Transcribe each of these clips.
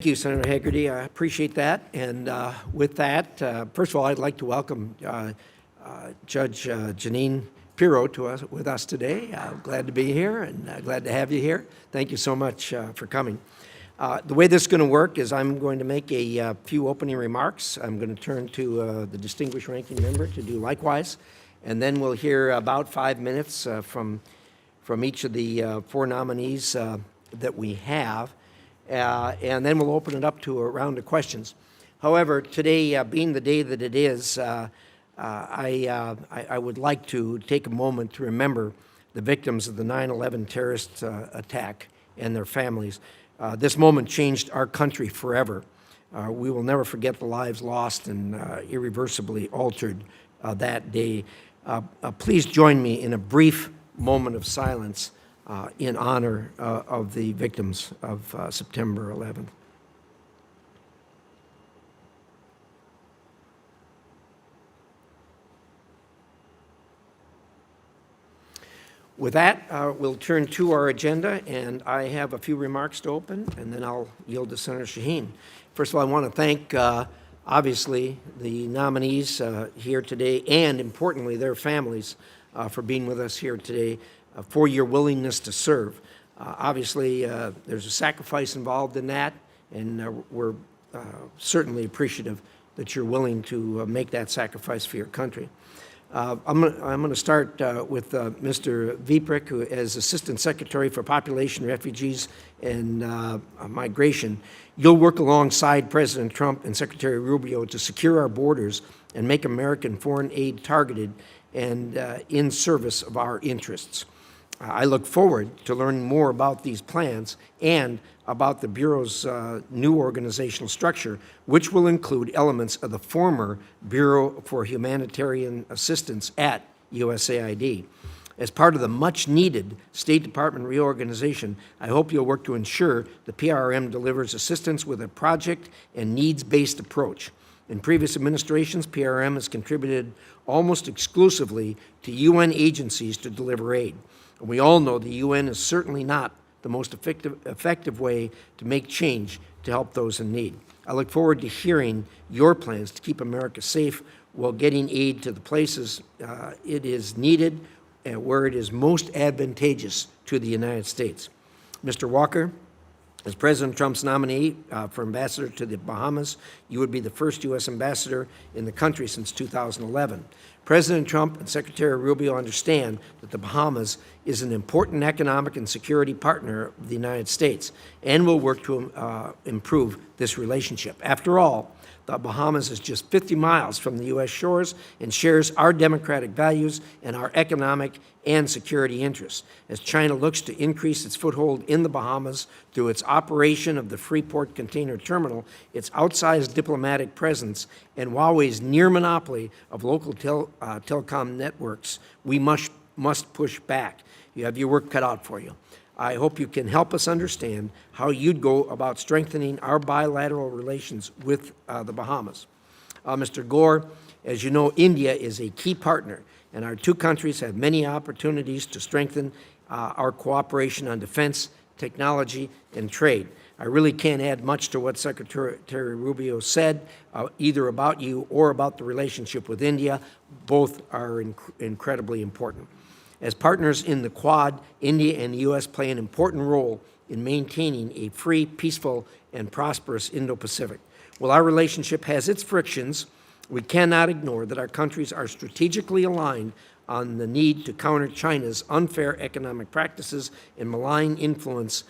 Thank you, Senator Hagerty. I appreciate that. And with that, first of all, I'd like to welcome Judge Janine Pirro with us today. Glad to be here and glad to have you here. Thank you so much for coming. The way this is going to work is I'm going to make a few opening remarks. I'm going to turn to the distinguished ranking member to do likewise. And then we'll hear about 5 minutes from each of the four nominees that we have. And then we'll open it up to a round of questions. However, today, being the day that it is, I would like to take a moment to remember the victims of the 9/11 terrorist attack and their families. This moment changed our country forever. We will never forget the lives lost and irreversibly altered that day. Please join me in a brief moment of silence in honor of the victims of September 11th. With that, we'll turn to our agenda, and I have a few remarks to open, and then I'll yield to Senator Shaheen. First of all, I want to thank, obviously, the nominees here today, and importantly, their families for being with us here today. For your willingness to serve. Obviously, there's a sacrifice involved in that, and we're certainly appreciative that you're willing to make that sacrifice for your country. I'm going to start with Mr. Vieprich, who is Assistant Secretary for Population, Refugees, and Migration. You'll work alongside President Trump and Secretary Rubio to secure our borders and make American foreign aid targeted and in service of our interests. I look forward to learning more about these plans and about the Bureau's new organizational structure, which will include elements of the former Bureau for Humanitarian Assistance at USAID. As part of the much-needed State Department reorganization, I hope you'll work to ensure the PRM delivers assistance with a project and needs-based approach. In previous administrations, PRM has contributed almost exclusively to UN agencies to deliver aid. And we all know the UN is certainly not the most effective way to make change to help those in need. I look forward to hearing your plans to keep America safe while getting aid to the places it is needed and where it is most advantageous to the United States. Mr. Walker, as President Trump's nominee for ambassador to the Bahamas, you would be the first U.S. ambassador in the country since 2011. President Trump and Secretary Rubio understand that the Bahamas is an important economic and security partner of the United States and will work to improve this relationship. After all, the Bahamas is just 50 miles from the U.S. shores and shares our democratic values and our economic and security interests. As China looks to increase its foothold in the Bahamas through its operation of the Freeport Container Terminal, its outsized diplomatic presence, and Huawei's near monopoly of local telecom networks, we must push back. You have your work cut out for you. I hope you can help us understand how you'd go about strengthening our bilateral relations with the Bahamas. Mr. Gore, as you know, India is a key partner, and our two countries have many opportunities to strengthen our cooperation on defense, technology, and trade. I really can't add much to what Secretary Rubio said, either about you or about the relationship with India. Both are incredibly important. As partners in the Quad, India and the U.S. play an important role in maintaining a free, peaceful, and prosperous Indo-Pacific. While our relationship has its frictions, we cannot ignore that our countries are strategically aligned on the need to counter China's unfair economic practices and malign influence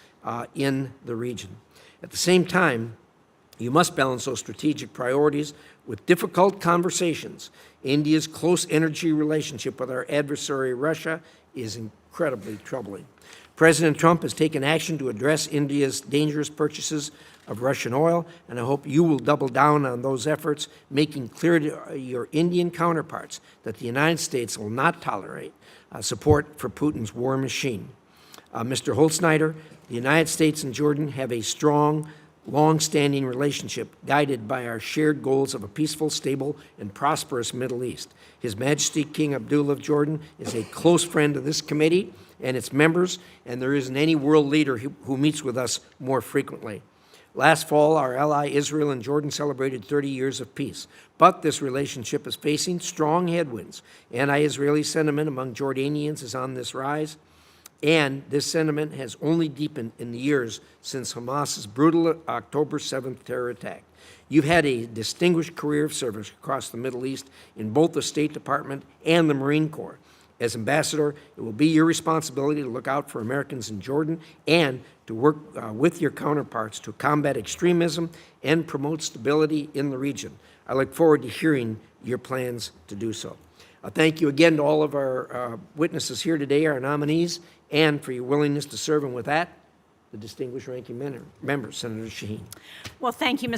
in the region. At the same time, you must balance those strategic priorities with difficult conversations. India's close energy relationship with our adversary, Russia, is incredibly troubling. President Trump has taken action to address India's dangerous purchases of Russian oil, and I hope you will double down on those efforts, making clear to your Indian counterparts that the United States will not tolerate support for Putin's war machine. Mr. Holzsnyder, the United States and Jordan have a strong, long-standing relationship guided by our shared goals of a peaceful, stable, and prosperous Middle East. His Majesty King Abdullah of Jordan is a close friend of this committee and its members, and there isn't any world leader who meets with us more frequently. Last fall, our ally Israel and Jordan celebrated 30 years of peace, but this relationship is facing strong headwinds. Anti-Israeli sentiment among Jordanians is on this rise, and this sentiment has only deepened in the years since Hamas's brutal October 7th terror attack. You've had a distinguished career of service across the Middle East in both the State Department and the Marine Corps. As ambassador, it will be your responsibility to look out for Americans in Jordan and to work with your counterparts to combat extremism and promote stability in the region. I look forward to hearing your plans to do so. Thank you again to all of our witnesses here today, our nominees, and for your willingness to serve. And with that, the distinguished ranking member, Senator Shaheen. Well, thank you, Mr.